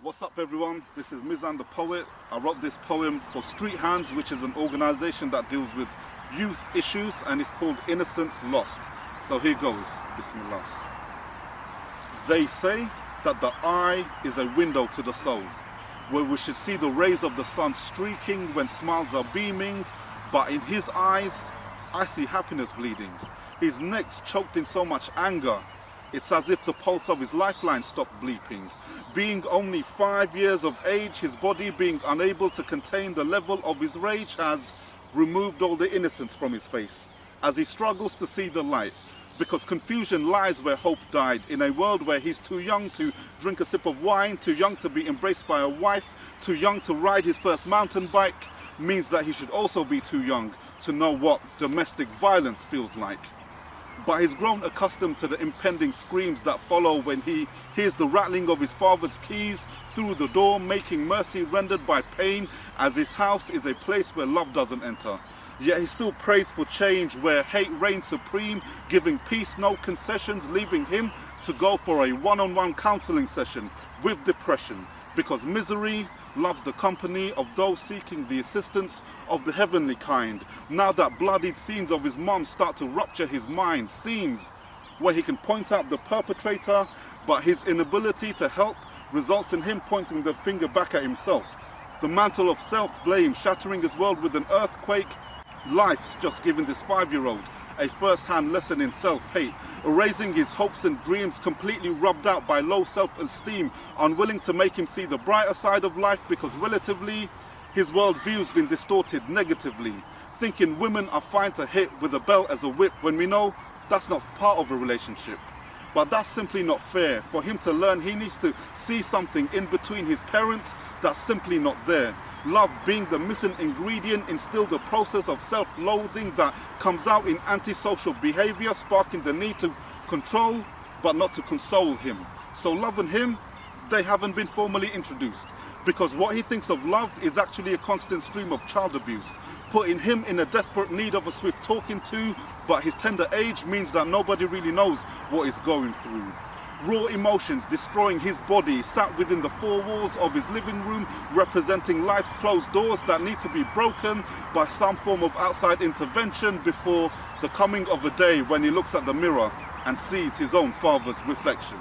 What's up everyone, this is Mizan The Poet. I wrote this poem for Streethands, which is an organisation that deals with youth issues, and it's called Innocence Lost. So here goes, Bismillah. They say that the eye is a window to the soul, where we should see the rays of the sun streaking when smiles are beaming, but in his eyes, I see happiness bleeding. His neck's choked in so much anger, it's as if the pulse of his lifeline stopped bleeping. Being only 5 years of age, his body being unable to contain the level of his rage has removed all the innocence from his face as he struggles to see the light. Because confusion lies where hope died, in a world where he's too young to drink a sip of wine, too young to be embraced by a wife, too young to ride his first mountain bike, means that he should also be too young to know what domestic violence feels like. But he's grown accustomed to the impending screams that follow when he hears the rattling of his father's keys through the door, making mercy rendered by pain, as his house is a place where love doesn't enter. Yet he still prays for change where hate reigns supreme, giving peace no concessions, leaving him to go for a one-on-one counseling session with depression. Because misery loves the company of those seeking the assistance of the heavenly kind. Now that bloodied scenes of his mom start to rupture his mind, scenes where he can point out the perpetrator, but his inability to help results in him pointing the finger back at himself. The mantle of self-blame shattering his world with an earthquake. Life's just given this 5-year-old a first-hand lesson in self-hate, erasing his hopes and dreams, completely rubbed out by low self-esteem, unwilling to make him see the brighter side of life because relatively his worldview's been distorted negatively, thinking women are fine to hit with a belt as a whip when we know that's not part of a relationship. But that's simply not fair. For him to learn, he needs to see something in between his parents that's simply not there. Love being the missing ingredient instilled the process of self-loathing that comes out in antisocial behavior, sparking the need to control but not to console him. So love and him, they haven't been formally introduced, because what he thinks of love is actually a constant stream of child abuse, putting him in a desperate need of a swift talking to, but his tender age means that nobody really knows what he's going through. Raw emotions destroying his body, sat within the four walls of his living room, representing life's closed doors that need to be broken by some form of outside intervention before the coming of a day when he looks at the mirror and sees his own father's reflection.